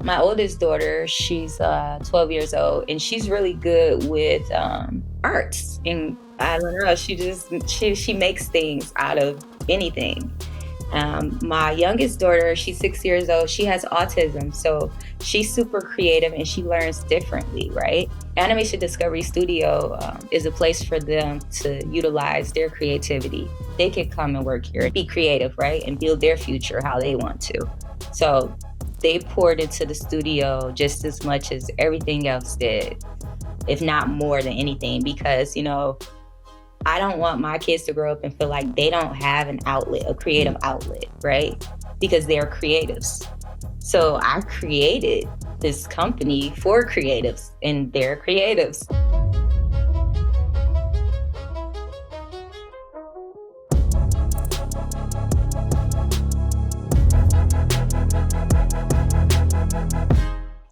My oldest daughter, she's 12 years old, and she's really good with arts. And I don't know, she makes things out of anything. My youngest daughter, she's 6 years old. She has autism, so she's super creative and she learns differently, right? Animation Discovery Studio is a place for them to utilize their creativity. They can come and work here and be creative, right? And build their future how they want to. So they poured into the studio just as much as everything else did, if not more than anything, because, I don't want my kids to grow up and feel like they don't have an outlet, a creative outlet, right? Because they're creatives. So I created this company for creatives, and they're creatives.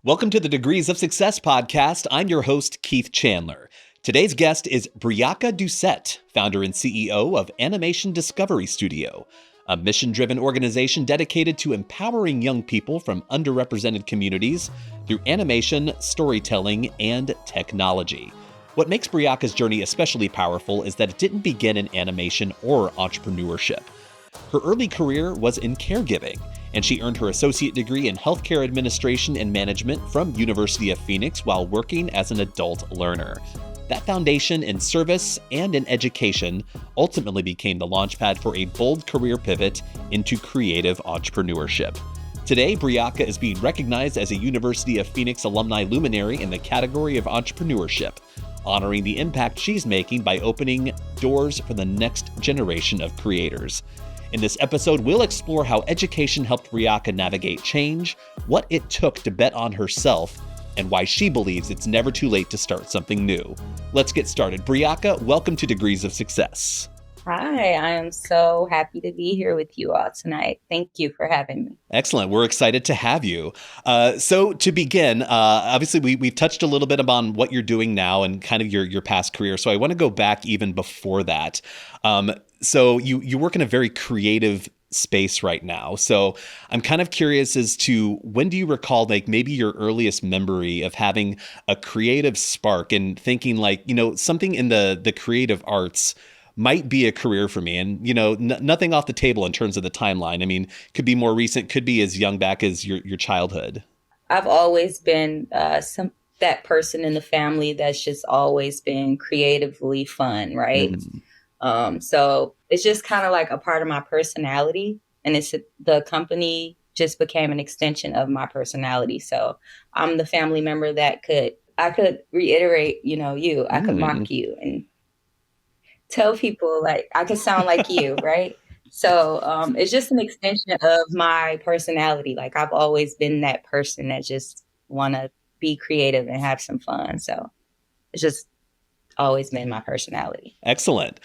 Welcome to the Degrees of Success podcast. I'm your host, Keith Chandler. Today's guest is Briaca Duesette, founder and CEO of Animation Discovery Studio, a mission-driven organization dedicated to empowering young people from underrepresented communities through animation, storytelling, and technology. What makes Briaca's journey especially powerful is that it didn't begin in animation or entrepreneurship. Her early career was in caregiving, and she earned her associate degree in healthcare administration and management from University of Phoenix while working as an adult learner. That foundation in service and in education ultimately became the launchpad for a bold career pivot into creative entrepreneurship. Today, Briaca is being recognized as a University of Phoenix Alumni Luminary in the category of entrepreneurship, honoring the impact she's making by opening doors for the next generation of creators. In this episode, we'll explore how education helped Briaca navigate change, what it took to bet on herself, and why she believes it's never too late to start something new. Let's get started. Briaca, welcome to Degrees of Success. Hi, I am so happy to be here with you all tonight. Thank you for having me. Excellent. We're excited to have you. So to begin, obviously we've touched a little bit on what you're doing now and kind of your past career. So I want to go back even before that. So you work in a very creative space right now. So I'm kind of curious as to when do you recall like maybe your earliest memory of having a creative spark and thinking like, something in the creative arts might be a career for me, and nothing off the table in terms of the timeline. I mean, could be more recent, could be as young back as your childhood. I've always been that person in the family that's just always been creatively fun, right? Mm-hmm. So it's just kind of like a part of my personality, and the company just became an extension of my personality. So I'm the family member that I could reiterate, I could mock you and tell people like I could sound like you, right? So it's just an extension of my personality. Like I've always been that person that just want to be creative and have some fun. So it's just always been my personality. Excellent.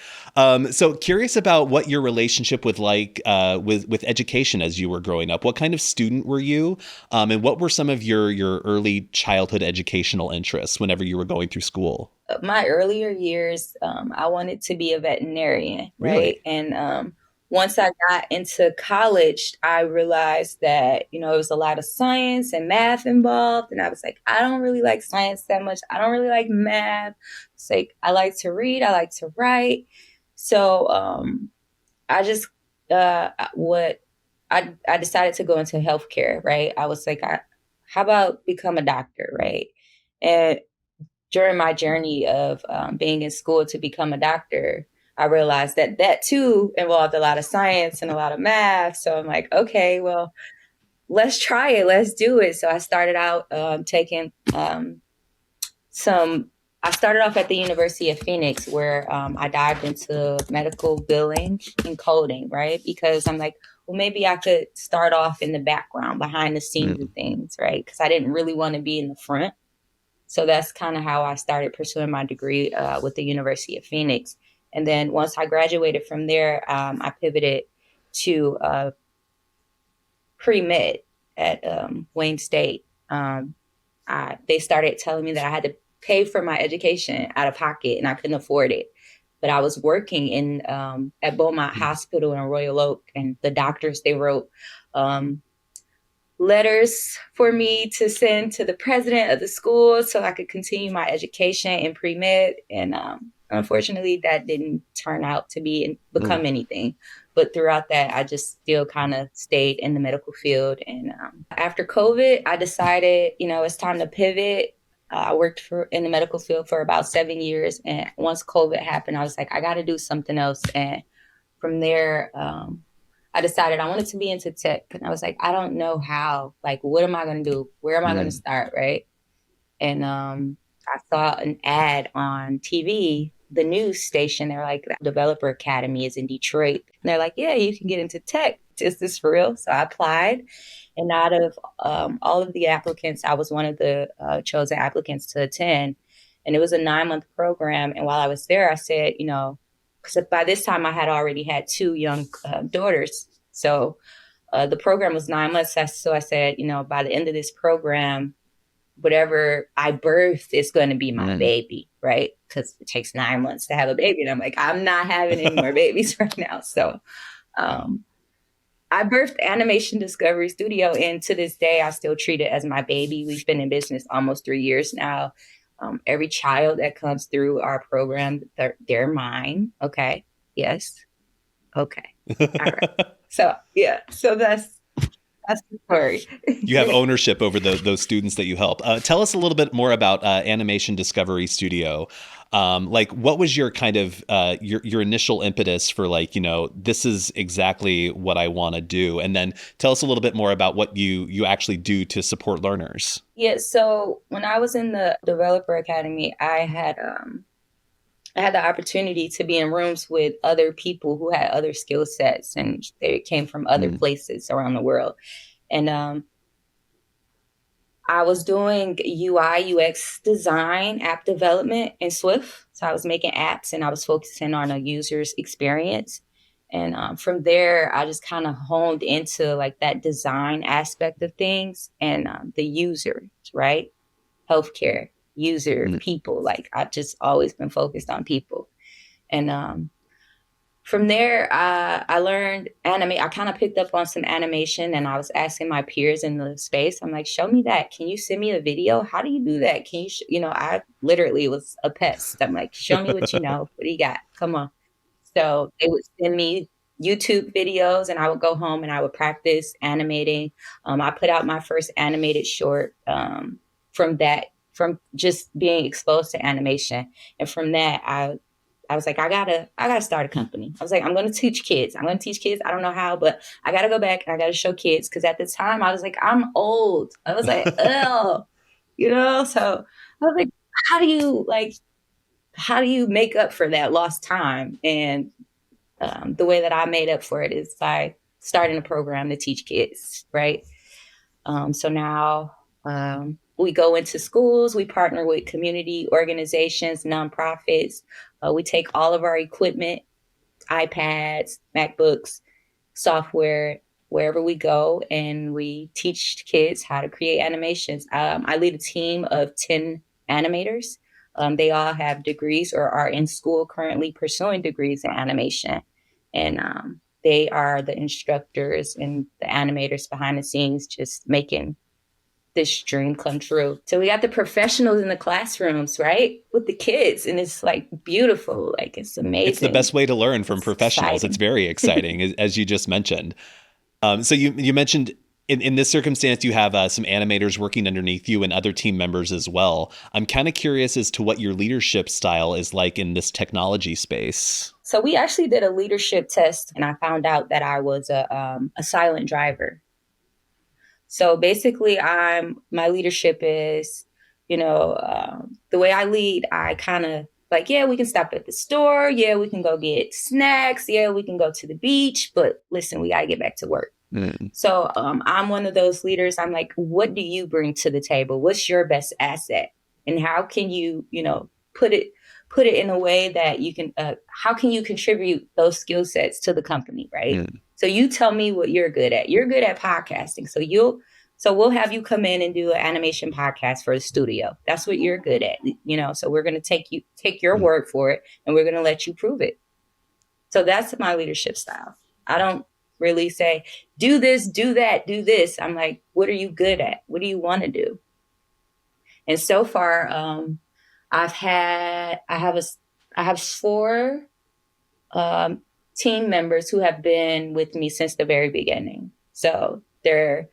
So curious about what your relationship with with education as you were growing up. What kind of student were you? And what were some of your early childhood educational interests whenever you were going through school? My earlier years, I wanted to be a veterinarian, right? Really? And once I got into college, I realized that, it was a lot of science and math involved. And I was like, I don't really like science that much. I don't really like math. It's like, I like to read. I like to write. So I just, I decided to go into healthcare, right? I was like, how about become a doctor, right? And during my journey of being in school to become a doctor, I realized that too involved a lot of science and a lot of math. So I'm like, okay, well, let's try it. Let's do it. So I started out taking I started off at the University of Phoenix where I dived into medical billing and coding, right? Because I'm like, well, maybe I could start off in the background behind the scenes of things, right? Because I didn't really want to be in the front. So that's kind of how I started pursuing my degree with the University of Phoenix. And then once I graduated from there, I pivoted to pre-med at Wayne State. They started telling me that I had to pay for my education out of pocket and I couldn't afford it. But I was working at Beaumont Hospital in Royal Oak, and the doctors, they wrote letters for me to send to the president of the school so I could continue my education in pre-med. And unfortunately, that didn't turn out to become anything. But throughout that, I just still kind of stayed in the medical field. And after COVID, I decided, it's time to pivot. I worked in the medical field for about 7 years. And once COVID happened, I was like, I got to do something else. And from there, I decided I wanted to be into tech. And I was like, I don't know how. Like, what am I going to do? Where am I going to start? Right. And I saw an ad on TV, the news station. They're like, the Developer Academy is in Detroit. And they're like, yeah, you can get into tech. Is this for real? So I applied. And out of all of the applicants, I was one of the chosen applicants to attend. And it was a 9-month program. And while I was there, I said, because by this time I had already had 2 young daughters. So the program was 9 months. So I said, by the end of this program, whatever I birthed is going to be my baby, right? Because it takes 9 months to have a baby. And I'm like, I'm not having any more babies right now. So I birthed Animation Discovery Studio. And to this day, I still treat it as my baby. We've been in business almost 3 years now. Every child that comes through our program, they're mine. Okay. Yes. Okay. All right. So, yeah. So that's the story. You have ownership over those students that you help. Tell us a little bit more about Animation Discovery Studio. What was your kind of your initial impetus for this is exactly what I want to do? And then tell us a little bit more about what you actually do to support learners. Yeah. So when I was in the Developer Academy, I had the opportunity to be in rooms with other people who had other skill sets, and they came from other places around the world. And I was doing UI, UX design, app development in Swift. So I was making apps and I was focusing on a user's experience. And from there, I just kind of honed into that design aspect of things and the users, right? Healthcare, user, people. I've just always been focused on people. And from there, I learned I kind of picked up on some animation, and I was asking my peers in the space. I'm like, show me that. Can you send me a video? How do you do that? Can you, I literally was a pest. I'm like, show me what you know. What do you got? Come on. So they would send me YouTube videos, and I would go home and I would practice animating. I put out my first animated short from just being exposed to animation. And from that, I was like, I gotta start a company. I was like, I'm going to teach kids. I don't know how, but I got to go back and I got to show kids. Cause at the time I was like, I'm old. I was like, oh, so I was like, how do you make up for that lost time? And the way that I made up for it is by starting a program to teach kids. Right. So now, we go into schools, we partner with community organizations, nonprofits. We take all of our equipment, iPads, MacBooks, software, wherever we go, and we teach kids how to create animations. I lead a team of 10 animators. They all have degrees or are in school currently pursuing degrees in animation. And they are the instructors and the animators behind the scenes, just making this dream come true. So we got the professionals in the classrooms, right? With the kids. And it's beautiful. It's amazing. It's the best way to learn from professionals. Exciting. It's very exciting, as you just mentioned. So you mentioned in this circumstance, you have some animators working underneath you and other team members as well. I'm kind of curious as to what your leadership style is like in this technology space. So we actually did a leadership test, and I found out that I was a silent driver. So basically, my leadership is, the way I lead, I kind of yeah, we can stop at the store. Yeah, we can go get snacks. Yeah, we can go to the beach. But listen, we got to get back to work. So I'm one of those leaders. I'm like, what do you bring to the table? What's your best asset? And how can you, put it in a way that you can, how can you contribute those skill sets to the company, right? So you tell me what you're good at. You're good at podcasting. So we'll have you come in and do an animation podcast for the studio. That's what you're good at, so we're going to take your word for it, and we're going to let you prove it. So that's my leadership style. I don't really say, do this, do that, do this. I'm like, what are you good at? What do you want to do? And so far, I have four um, team members who have been with me since the very beginning. So they're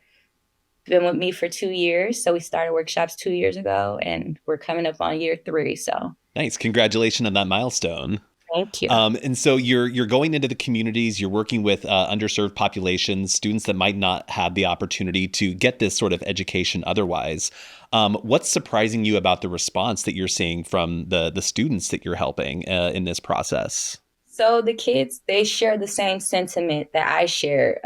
been with me for 2 years. So we started workshops 2 years ago, and we're coming up on year 3. So Nice. Congratulations on that milestone. thank you. And so you're going into the communities, you're working with underserved populations, students that might not have the opportunity to get this sort of education otherwise. What's surprising you about the response that you're seeing from the students that you're helping in this process? So the kids, they share the same sentiment that I share,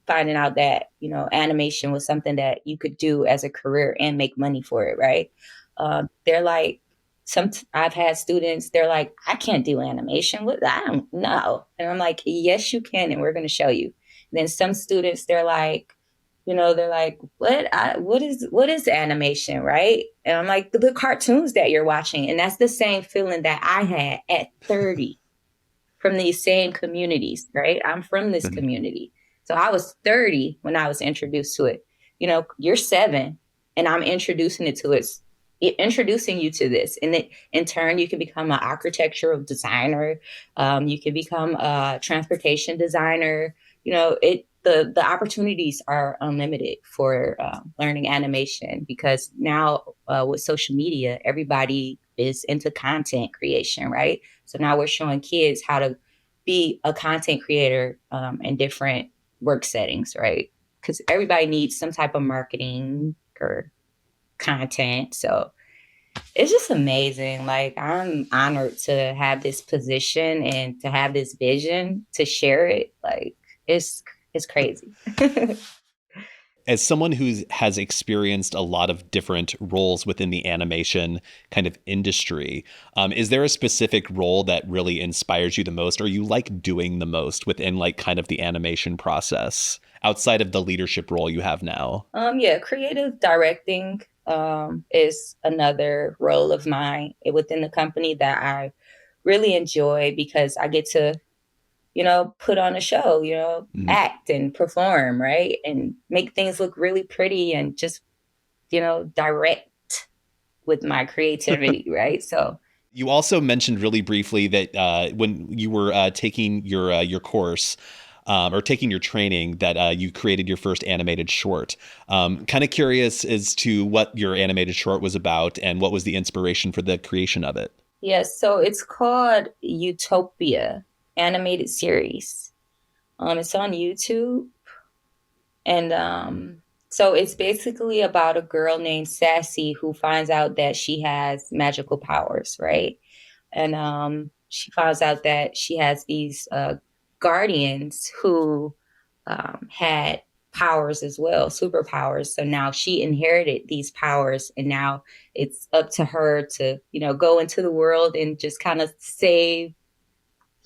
finding out that, animation was something that you could do as a career and make money for it, right? They're like, I've had students, they're like, I can't do animation. What? I don't know. And I'm like, yes, you can, and we're going to show you. And then some students, they're like, what is animation, right? And I'm like, the cartoons that you're watching. And that's the same feeling that I had at 30 from these same communities, right? I'm from this community. So I was 30 when I was introduced to it. You're 7 and I'm introducing you to this. And then in turn, you can become an architectural designer. You can become a transportation designer. The opportunities are unlimited for learning animation, because now with social media, everybody is into content creation, right? So now we're showing kids how to be a content creator in different work settings, right? Because everybody needs some type of marketing or content. So it's just amazing. Like, I'm honored to have this position and to have this vision to share it. Like, it's crazy. As someone who has experienced a lot of different roles within the animation kind of industry, is there a specific role that really inspires you the most, or you like doing the most within like kind of the animation process outside of the leadership role you have now? Yeah, creative directing is another role of mine within the company that I really enjoy, because I get to put on a show, act and perform, right? And make things look really pretty and just, direct with my creativity, right? So You also mentioned really briefly that when you were taking your course or taking your training, that you created your first animated short. Kind of curious as to what your animated short was about and what was the inspiration for the creation of it. yes, so it's called Utopia animated series. It's on YouTube. And so it's basically about a girl named Sassy who finds out that she has magical powers, right? And she finds out that she has these guardians who had powers as well, superpowers. So now she inherited these powers, and now it's up to her to, go into the world and just kind of save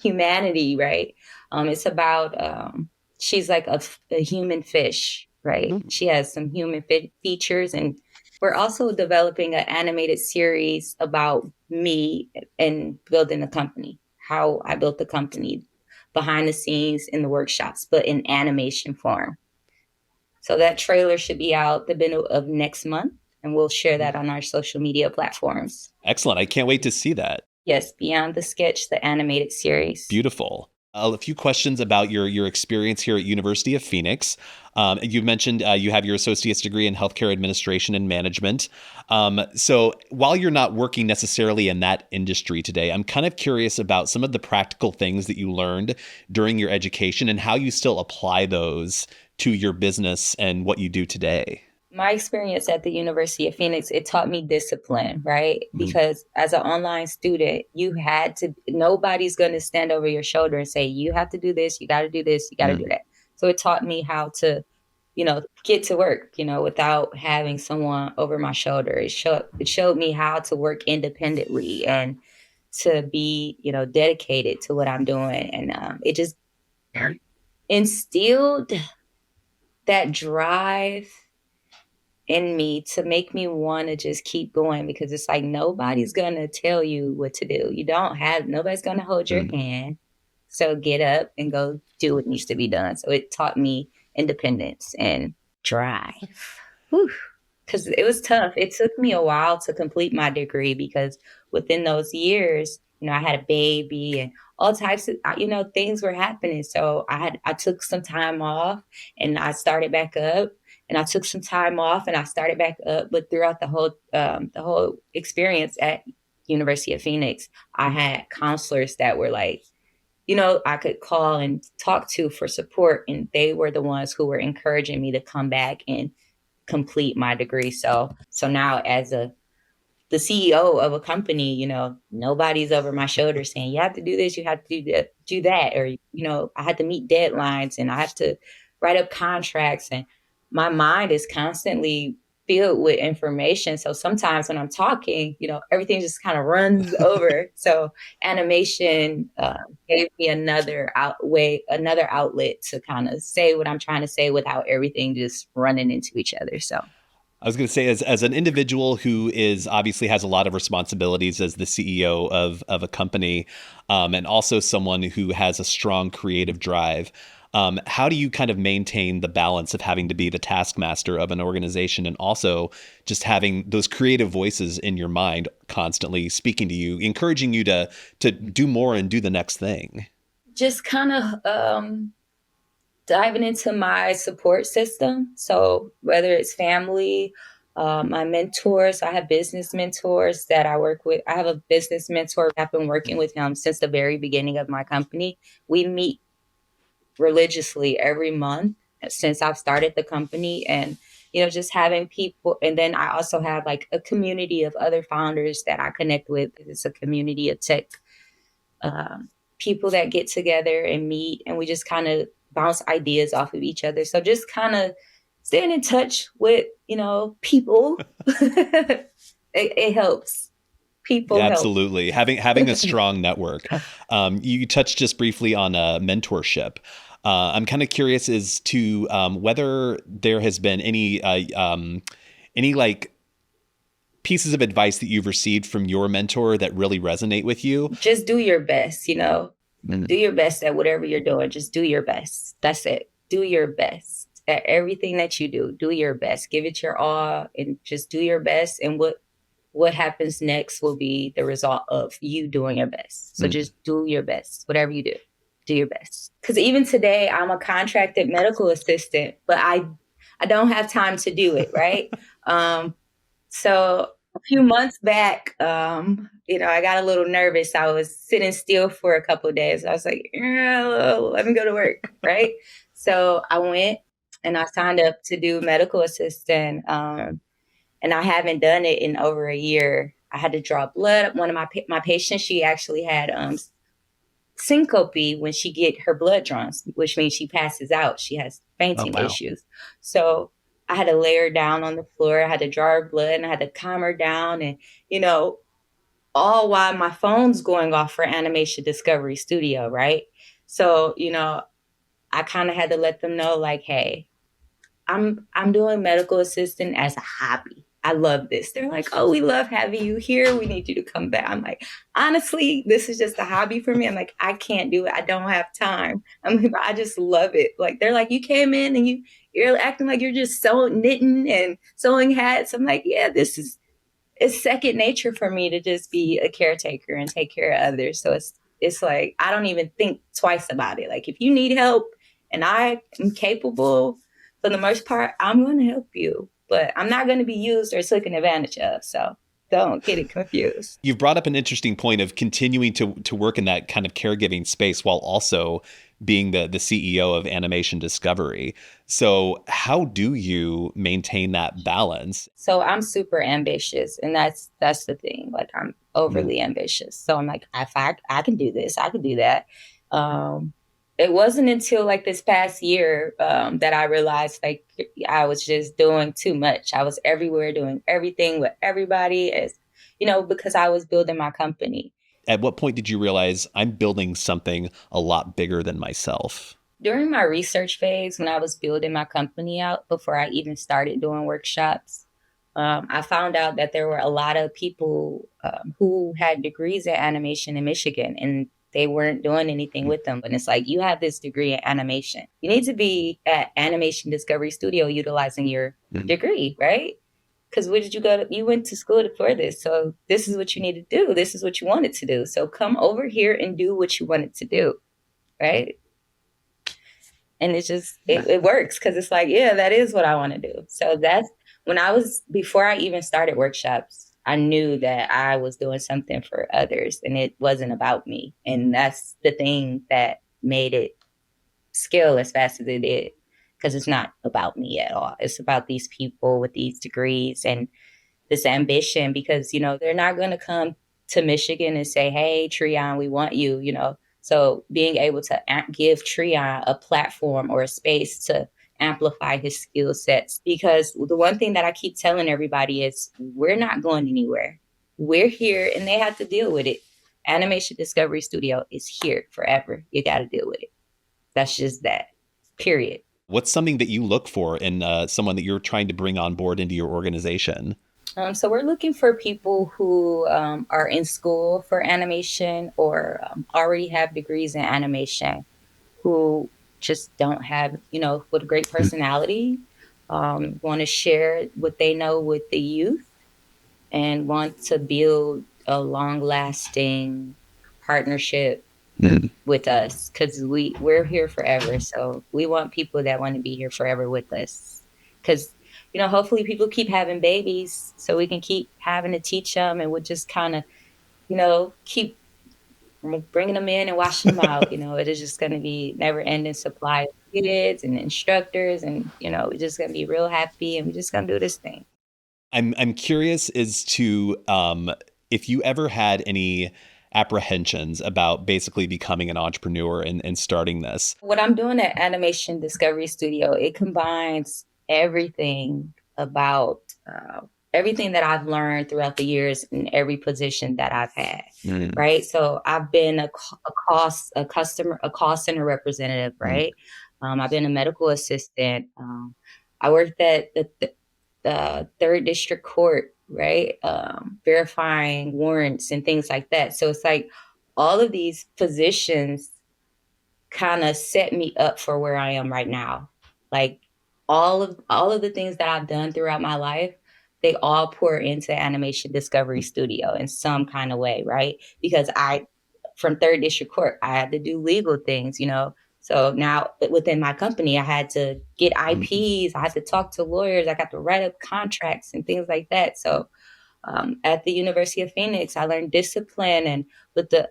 humanity, right? It's about she's like a human fish, right? Mm-hmm. She has some human features, and we're also developing an animated series about me and building a company, how I built the company, behind the scenes in the workshops, but in animation form. So that trailer should be out the middle of next month, and we'll share that on our social media platforms. Excellent. I can't wait to see that. Yes, Beyond the Sketch, the animated series. Beautiful. A few questions about your experience here at University of Phoenix. You mentioned you have your associate's degree in healthcare administration and management. So while you're not working necessarily in that industry today, I'm kind of curious about some of the practical things that you learned during your education and how you still apply those to your business and what you do today. My experience at the University of Phoenix, it taught me discipline, right? Mm-hmm. Because as an online student, nobody's going to stand over your shoulder and say, you have to do this, you got to do this, you got to do that. So it taught me how to, get to work, without having someone over my shoulder. It showed me how to work independently and to be, dedicated to what I'm doing. And it just instilled that drive in me to make me want to just keep going, because it's like nobody's going to tell you what to do. Nobody's going to hold your hand. So get up and go do what needs to be done. So it taught me independence and drive. Because it was tough. It took me a while to complete my degree because within those years, I had a baby and all types of, things were happening. So I took some time off and I started back up, and I took some time off and I started back up. But throughout the whole experience at University of Phoenix, I had counselors that were like, I could call and talk to for support. And they were the ones who were encouraging me to come back and complete my degree. So now as the CEO of a company, nobody's over my shoulder saying, you have to do this, you have to do that. Or, I had to meet deadlines and I have to write up contracts, and my mind is constantly filled with information. So sometimes when I'm talking, everything just kind of runs over. So animation gave me another outlet to kind of say what I'm trying to say without everything just running into each other. So I was going to say, as an individual who is obviously has a lot of responsibilities as the CEO of a company, and also someone who has a strong creative drive, how do you kind of maintain the balance of having to be the taskmaster of an organization and also just having those creative voices in your mind constantly speaking to you, encouraging you to do more and do the next thing? Just kind of diving into my support system. So whether it's family, my mentors, I have business mentors that I work with. I have a business mentor. I've been working with him since the very beginning of my company. We meet religiously every month since I've started the company, and just having people. And then I also have like a community of other founders that I connect with. It's a community of tech people that get together and meet, and we just kind of bounce ideas off of each other. So just kind of staying in touch with, people. it helps. People Yeah, help. absolutely. Having a strong network. You touched just briefly on mentorship. I'm kind of curious as to whether there has been any like pieces of advice that you've received from your mentor that really resonate with you. Just do your best, do your best at whatever you're doing. Just do your best. That's it. Do your best at everything that you do. Do your best. Give it your all and just do your best. And what happens next will be the result of you doing your best. So just do your best. Whatever you do, do your best. Because even today, I'm a contracted medical assistant, but I don't have time to do it, right? So a few months back, I got a little nervous. I was sitting still for a couple of days. I was like, let me go to work, right? So I went and I signed up to do medical assistant, and I haven't done it in over a year. I had to draw blood. One of my patients, she actually had syncope when she get her blood drawn, which means she passes out. She has fainting issues. So I had to lay her down on the floor. I had to draw her blood and I had to calm her down. And, all while my phone's going off for Animation Discovery Studio, right? So, I kind of had to let them know, like, hey, I'm doing medical assistant as a hobby. I love this. They're like, oh, we love having you here. We need you to come back. I'm like, honestly, this is just a hobby for me. I'm like, I can't do it. I don't have time. I just love it. Like, they're like, you came in and you're acting like you're just knitting and sewing hats. I'm like, yeah, it's second nature for me to just be a caretaker and take care of others. So it's like, I don't even think twice about it. Like, if you need help and I am capable, for the most part, I'm going to help you, but I'm not going to be used or taken advantage of. So don't get it confused. You've brought up an interesting point of continuing to work in that kind of caregiving space while also being the CEO of Animation Discovery. So how do you maintain that balance? So I'm super ambitious, and that's the thing. Like, I'm overly ambitious. So I'm like, if I can do this, I can do that. It wasn't until like this past year that I realized like I was just doing too much. I was everywhere doing everything with everybody, because I was building my company. At what point did you realize I'm building something a lot bigger than myself? During my research phase, when I was building my company out, before I even started doing workshops, I found out that there were a lot of people who had degrees in animation in Michigan, and they weren't doing anything with them. And it's like, you have this degree in animation. You need to be at Animation Discovery Studio utilizing your degree, right? Because where did you go? You went to school for this. So this is what you need to do. This is what you wanted to do. So come over here and do what you wanted to do, right? And it's just, it works because it's like, yeah, that is what I want to do. So that's before I even started workshops, I knew that I was doing something for others and it wasn't about me. And that's the thing that made it scale as fast as it did, because it's not about me at all. It's about these people with these degrees and this ambition, because, they're not going to come to Michigan and say, hey, Treon, we want you, So being able to give Treon a platform or a space to amplify his skill sets, because the one thing that I keep telling everybody is we're not going anywhere. We're here and they have to deal with it. Animation Discovery Studio is here forever. You got to deal with it. That's just that, period. What's something that you look for in someone that you're trying to bring on board into your organization? So we're looking for people who are in school for animation or already have degrees in animation, who just don't have, with a great personality, want to share what they know with the youth and want to build a long-lasting partnership with us, because we're here forever. So we want people that want to be here forever with us, because hopefully people keep having babies so we can keep having to teach them, and we'll just kind of keep bringing them in and washing them out. It is just going to be never ending supply of kids and instructors, and we're just going to be real happy, and we're just going to do this thing. I'm curious as to if you ever had any apprehensions about basically becoming an entrepreneur and starting this. What I'm doing at Animation Discovery Studio, it combines everything about everything that I've learned throughout the years in every position that I've had, right? So I've been a call center representative, right? I've been a medical assistant. I worked at the third district court, right? Verifying warrants and things like that. So it's like all of these positions kind of set me up for where I am right now. Like all of the things that I've done throughout my life, they all pour into Animation Discovery Studio in some kind of way, right? Because from third district court, I had to do legal things, So now within my company, I had to get IPs, I had to talk to lawyers, I got to write up contracts and things like that. So at the University of Phoenix, I learned discipline, and with the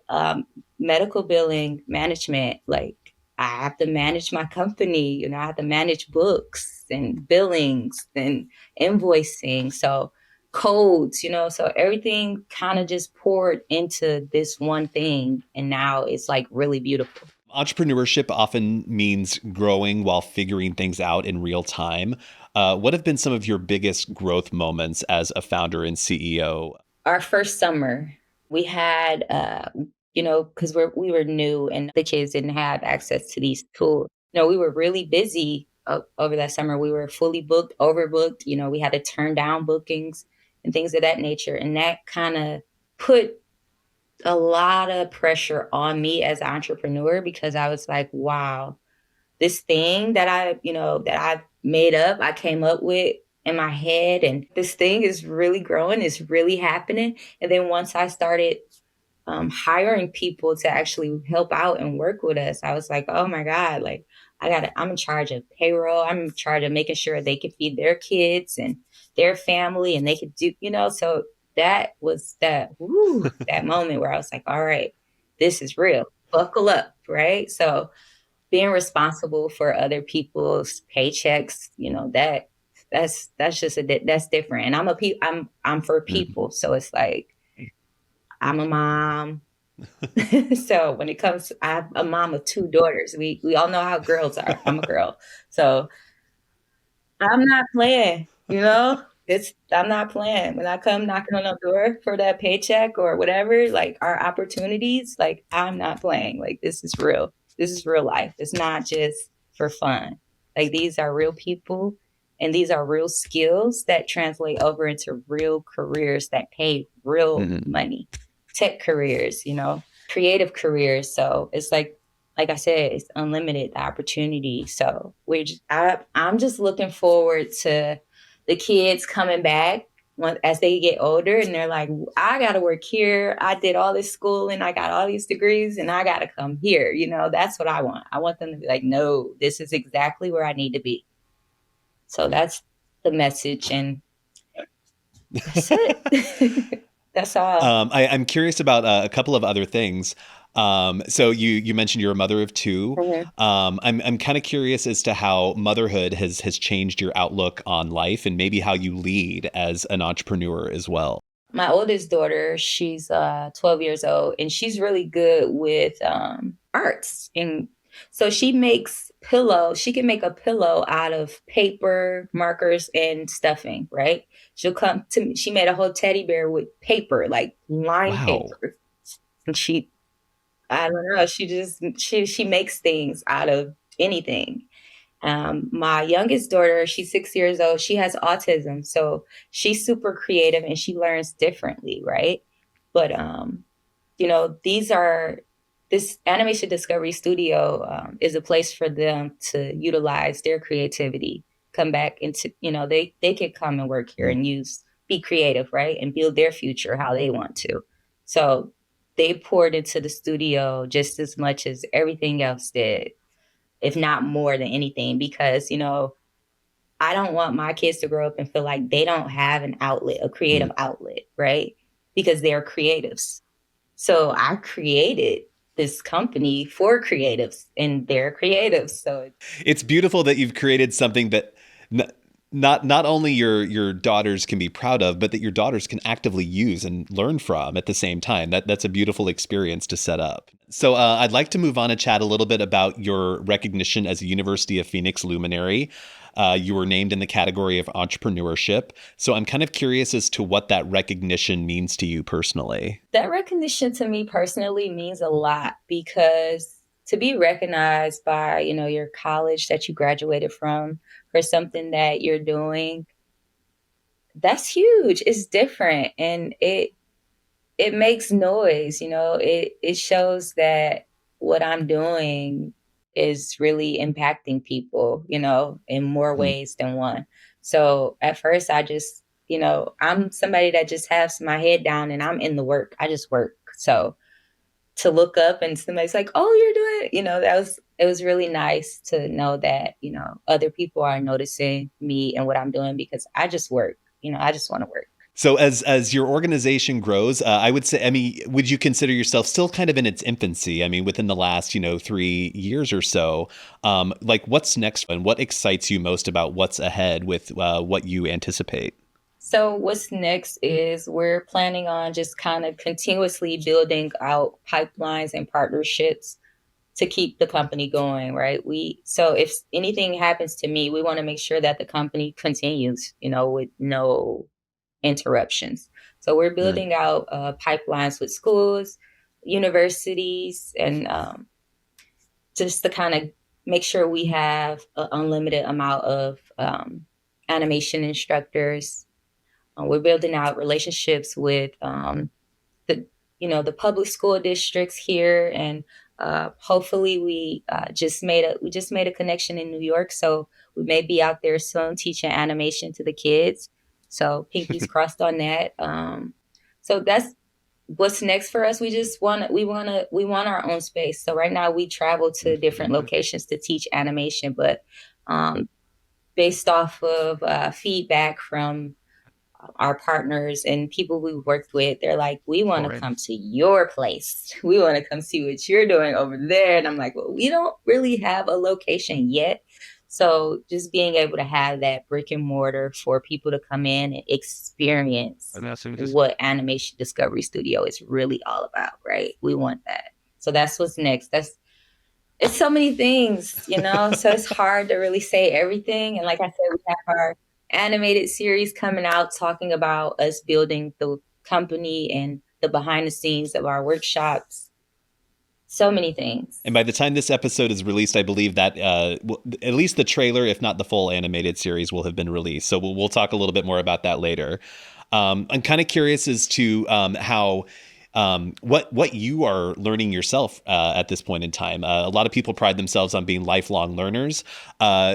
medical billing management, like I have to manage my company, I have to manage books and billings and invoicing. So codes, so everything kind of just poured into this one thing. And now it's like really beautiful. Entrepreneurship often means growing while figuring things out in real time. What have been some of your biggest growth moments as a founder and CEO? Our first summer, we had, because we were new and the kids didn't have access to these tools. We were really busy over that summer. We were fully booked, overbooked. We had to turn down bookings and things of that nature. And that kind of put a lot of pressure on me as an entrepreneur, because I was like, wow, this thing that I've made up, I came up with in my head, and this thing is really growing, it's really happening. And then once I started hiring people to actually help out and work with us, I was like, oh my God, like I'm in charge of payroll. I'm in charge of making sure they can feed their kids and their family, and they could do, so that was that moment where I was like, all right, this is real. Buckle up, right? So being responsible for other people's paychecks, that's just that's different. And I'm for people. So it's like, I'm a mom. So when it comes, I'm a mom of two daughters. We all know how girls are. I'm a girl. So I'm not playing, I'm not playing. When I come knocking on the door for that paycheck or whatever, like our opportunities, like I'm not playing. Like this is real. This is real life. It's not just for fun. Like these are real people, and these are real skills that translate over into real careers that pay real money. Tech careers, creative careers. So it's like I said, it's unlimited the opportunity. So I'm just looking forward to the kids coming back as they get older and they're like, I got to work here. I did all this schooling. I got all these degrees and I got to come here. That's what I want. I want them to be like, no, this is exactly where I need to be. So that's the message. And that's it. That's all. I'm curious about a couple of other things. So you mentioned you're a mother of two. Mm-hmm. I'm kind of curious as to how motherhood has changed your outlook on life and maybe how you lead as an entrepreneur as well. My oldest daughter, she's 12 years old, and she's really good with arts. And so she makes pillows. She can make a pillow out of paper, markers, and stuffing, right? She'll come to me. She made a whole teddy bear with paper, like lined Wow. paper. And I don't know, she makes things out of anything. My youngest daughter, she's 6 years old. She has autism, so she's super creative and she learns differently, right? But this animation discovery studio is a place for them to utilize their creativity. Come back into they can come and work here and be creative, right, and build their future how they want to. So they poured into the studio just as much as everything else did, if not more than anything, because, I don't want my kids to grow up and feel like they don't have an outlet, a creative outlet, right? Because they're creatives. So I created this company for creatives and they're creatives. So It's beautiful that you've created something that not only your daughters can be proud of, but that your daughters can actively use and learn from at the same time. That's a beautiful experience to set up. So I'd like to move on and chat a little bit about your recognition as a University of Phoenix Luminary. You were named in the category of entrepreneurship. So I'm kind of curious as to what that recognition means to you personally. That recognition to me personally means a lot, because to be recognized by, your college that you graduated from for something that you're doing, that's huge. It's different and it makes noise, it shows that what I'm doing is really impacting people, in more ways than one. So at first I just, I'm somebody that just has my head down and I'm in the work. I just work. So to look up and somebody's like, oh, you're doing it, it was really nice to know that, other people are noticing me and what I'm doing, because I just work, I just want to work. So as your organization grows, I would say, would you consider yourself still kind of in its infancy? Within the last, 3 years or so, like what's next and what excites you most about what's ahead with what you anticipate? So what's next is we're planning on just kind of continuously building out pipelines and partnerships to keep the company going, right? So if anything happens to me, we want to make sure that the company continues, with no interruptions. So we're building out pipelines with schools, universities, and just to kind of make sure we have an unlimited amount of animation instructors. We're building out relationships with the public school districts here, and hopefully we just made a connection in New York, so we may be out there soon teaching animation to the kids. So pinkies crossed on that. So that's what's next for us. We want our own space. So right now we travel to different locations to teach animation, but based off of feedback from our partners and people we worked with, they're like, we want to come to your place. We want to come see what you're doing over there. And I'm like, well, we don't really have a location yet. So just being able to have that brick and mortar for people to come in and experience what Animation Discovery Studio is really all about, right? We want that. So that's what's next. It's so many things, so it's hard to really say everything. And like I said, we have our animated series coming out talking about us building the company and the behind the scenes of our workshops. So many things. And by the time this episode is released, I believe that at least the trailer, if not the full animated series, will have been released. So we'll talk a little bit more about that later. I'm kind of curious as to how what you are learning yourself at this point in time. A lot of people pride themselves on being lifelong learners.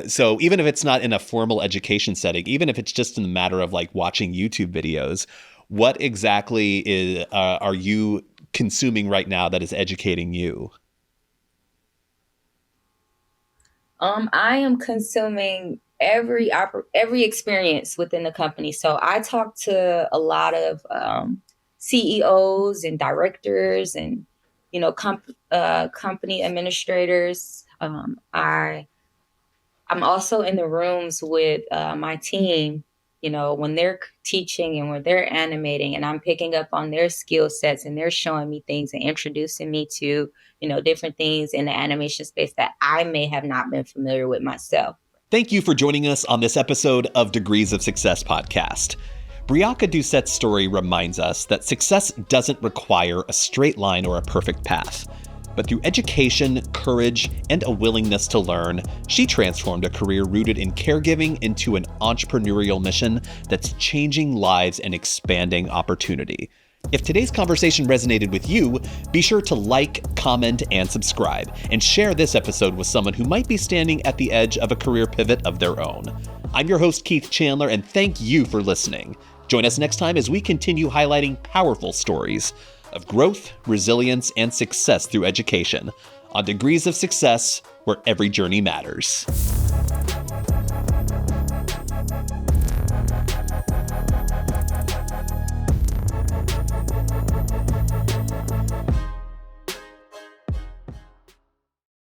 So even if it's not in a formal education setting, even if it's just in the matter of like watching YouTube videos, what exactly are you consuming right now that is educating you? I am consuming every experience within the company. So I talk to a lot of CEOs and directors and company administrators. I'm also in the rooms with my team, when they're teaching and when they're animating, and I'm picking up on their skill sets and they're showing me things and introducing me to, different things in the animation space that I may have not been familiar with myself. Thank you for joining us on this episode of Degrees of Success podcast. Briaca Duesette's story reminds us that success doesn't require a straight line or a perfect path. But through education, courage, and a willingness to learn, she transformed a career rooted in caregiving into an entrepreneurial mission that's changing lives and expanding opportunity. If today's conversation resonated with you, be sure to like, comment, and subscribe, and share this episode with someone who might be standing at the edge of a career pivot of their own. I'm your host, Keith Chandler, and thank you for listening. Join us next time as we continue highlighting powerful stories of growth, resilience, and success through education on Degrees of Success, where every journey matters.